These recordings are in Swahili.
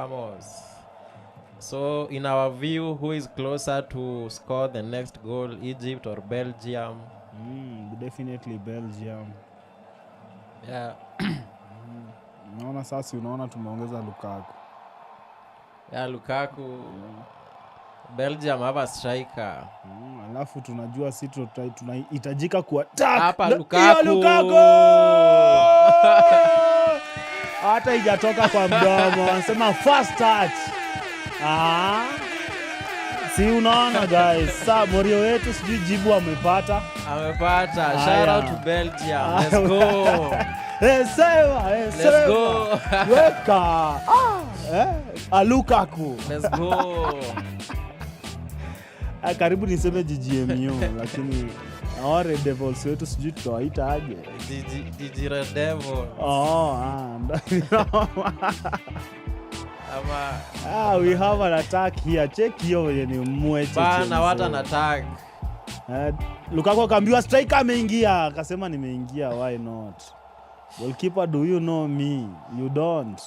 Vamos. So, in our view, who is closer to score the next goal, Egypt or Belgium? Definitely Belgium. Yeah. Naona sasa unaona tumeongeza Lukaku. Yeah, Lukaku. Belgium have a striker. Alafu tunajua si tunahitajika kuattack. Hapa Lukaku. Hata ijatoka kwa mdomo. Wanasema first touch. Si unaona guys. Sasa Morio wetu sijui jibu amepata. Shout out to Belgium. Let's go. Let's go. Weka. Lukaku. Let's go. Karibu niseme GGMU lakini Red Devils wetu sijui tutawaita aje. Red Devil. We have an attack here. Check hiyo wenye ni mweche. Bana what an attack. Lukaku akaambiwa striker ameingia, akasema nimeingia, why not? Goalkeeper, do you know me? You don't.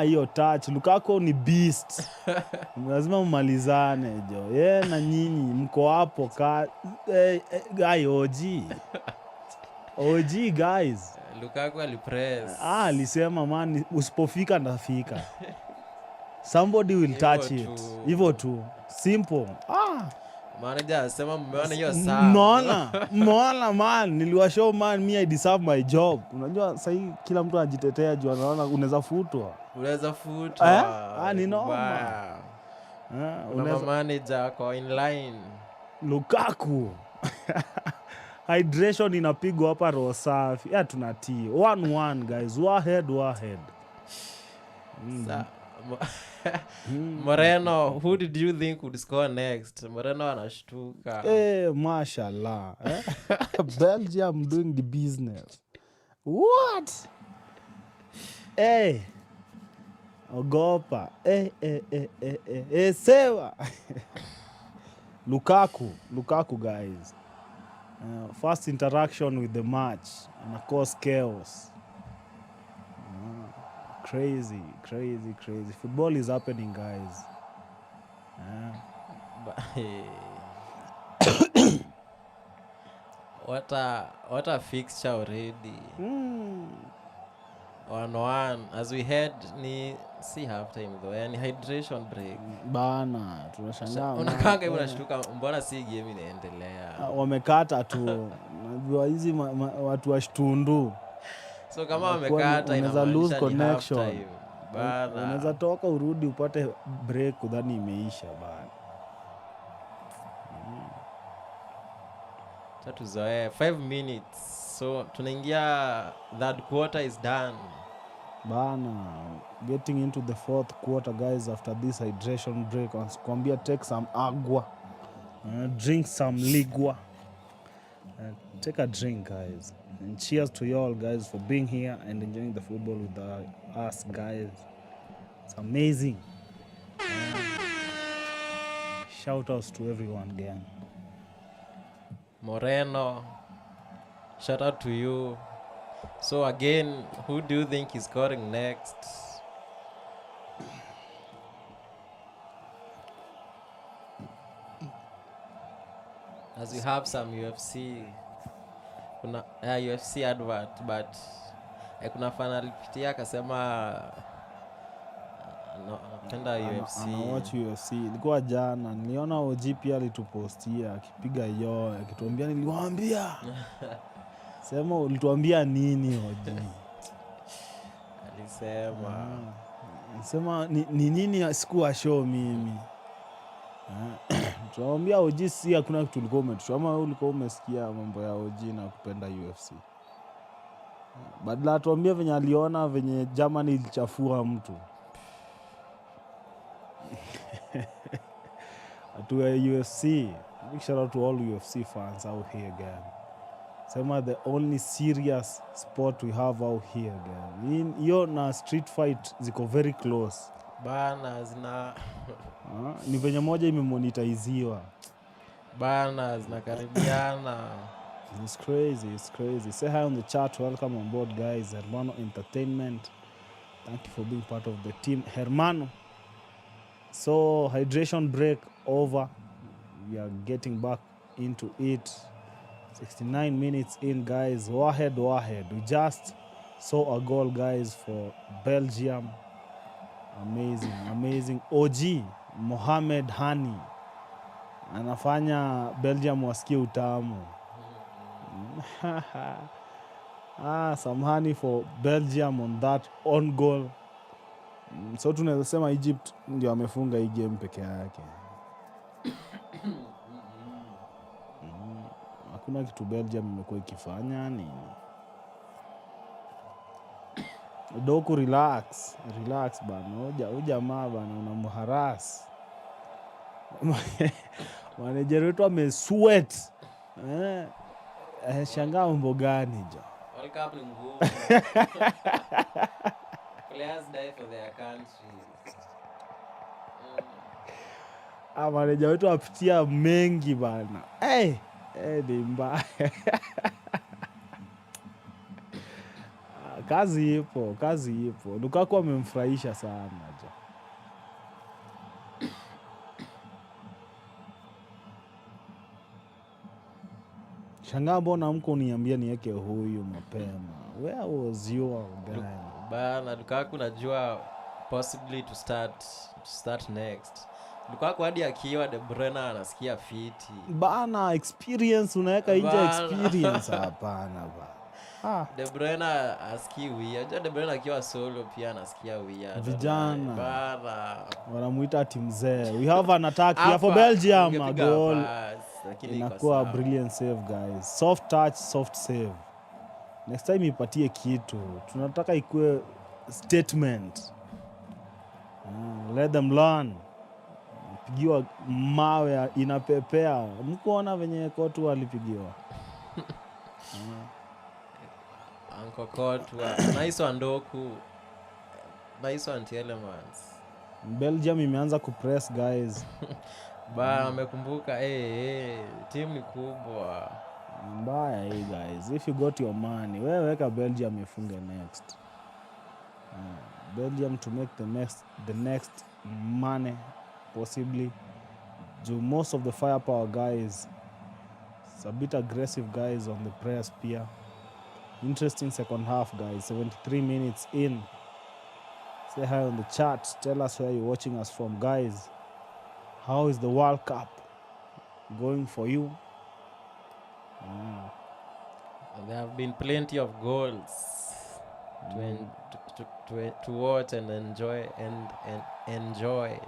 Hiyo touch. Lukaku ni beast. Lazima umalizane jo. Na nyinyi mko hapo guy OG guys. Lukaku alipress. Alisema man usipofika ndafika. Somebody will touch it. Hivyo tu. Simple. Manager sema mmeona hiyo saa. Mmeona man, niliwashow man me I deserve my job. Unajua sasa kila mtu anajitetea juu anaona unaweza futwa. Ni noma. Una manager kwa inline. Lukaku. Hydration inapigwa hapa roho safi. Tunatii. 1-1 guys. Warhead. Moreno, who did you think would score next? Moreno anashtuka. Mashallah. Belgium doing the business. What? Ogopa. Sewa. Lukaku guys. First interaction with the match and of course chaos. Crazy. Football is happening guys. What a fixture already. 1-1 as we head ni si half time though, yani hydration break bana, tunashangaa unakanga hivi unashtuka mbona si game inaendelea. Wamekata tu najua hizi watu wa Shtundu, so kama wamekata inaweza lose connection bana, unaweza toka urudi upate break udhani imeisha bana. Tatuzoe 5 minutes, so tunaingia third quarter is done bana. Getting into the fourth quarter guys after this hydration break. Kwambia take some agua, drink some ligua, take a drink guys, and cheers to you all guys for being here and enjoying the football with us guys. It's amazing. Shout outs to everyone again. Moreno, shout out to you. So again, who do you think is scoring next? As we have some UFC, UFC advert, but kuna fan alipitia akasema napenda UFC. Ana watch UFC. Ilikuwa jana, niliona OG pia alitupostia akipiga hiyo, akituambia niliwaambia. Sema ulituambia nini OG? Alisema ni nini sikuwa show mimi. Tunaambia OG si hakuna kitu ulikuwa umetushow, ama ulikuwa umesikia mambo ya OG na kupenda UFC. Badala tuambie venye aliona venye Germany ilichafua mtu. To UFC, big shout out to all UFC fans out here again. Sema the only serious sport we have out here again. Hiyo na street fight ziko very close bana, zina ni venye moja imemonetiziwa bana, zinakaribiana. It's crazy. Say hi on the chat. Welcome on board guys. Hermano Entertainment. Thank you for being part of the team, Hermano. So hydration break over. We are getting back into it. 69 minutes in, guys. Wahed. We just saw a goal, guys, for Belgium. Amazing. OG Mohamed Hani anafanya Belgium wasikie utamu. Some honey for Belgium on that on goal. So tunaweza sema Egypt ndio amefunga hii game peke yake. Hakuna kitu Belgium imekuwa ikifanya nini. Doku, relax bana. Ujamaa bana unamharas. Manager wetu amesweat. Shangaa mambo gani jo? World Cup ni ngumu. Players die for their countries. Manager wetu apitia mengi bana. Ni mbaya. Kazi ipo. Lukaku amemfurahisha sana jo. Shangaa mbona mko uniambia niweke huyu mapema. Where was your guy? Bana Lukaku najua possibly to start next. Lukaku hadi akiwa De Bruyne anasikia fiti. Bana experience unaweka nje experience hapana bana. De Bruyne asikii weird. De Bruyne akiwa solo pia anasikia weird. Vijana bana wanamuita timu mzee. We have an attack here for Belgium. A goal. Inakuwa brilliant save, guys. Soft touch, soft save. Next time ipatie kitu. Tunataka ikue statement. Let them learn. Pigiwa mawe inapepea. Mkuona venye Kotu alipigiwa. Uncle Kotu. Nice one Doku. Nice one Tielemans. Belgium imeanza kupress, guys. Amekumbuka team ni kubwa. Mbaya hii, guys. If you got your money, wewe weka Belgium ifunge next. Belgium to make the next money possibly. Do most of the firepower, guys. It's a bit aggressive, guys, on the press pia. Interesting second half, guys. 73 minutes in. Say hi on the chat. Tell us where you're watching us from, guys. How is the World Cup going for you? There have been plenty of goals to watch and enjoy.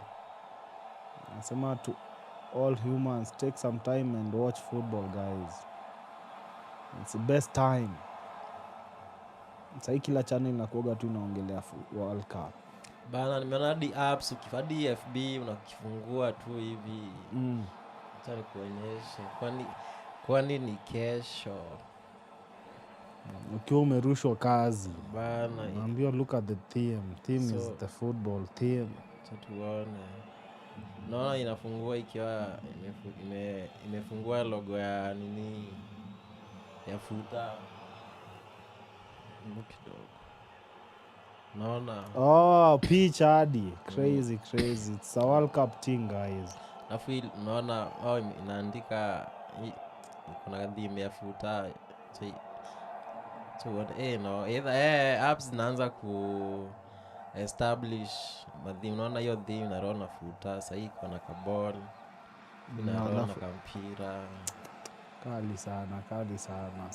Nasema to all humans, take some time and watch football, guys. It's the best time. Sasa kila channel inakuoga tu inaongelea World Cup. Bana nimeona hadi apps ukifadi FB unakifungua tu hivi. Acha nikuonyeshe. Kwani ni kesho. Ukiwa umerushwa kazi. Bana naambiwa look at the theme. Theme is the football theme. Tuone. Naona inafungua ikiwa imefungua logo ya nini ya futa. Kidogo. Naona picha hadi crazy. It's a World Cup thing, guys. Na feel naona inaandika kuna theme ya futa. So what apps zinaanza ku establish madhi. Unaona hiyo theme na rona futa sasa hii kuna kaball na rona kampira. Kali sana.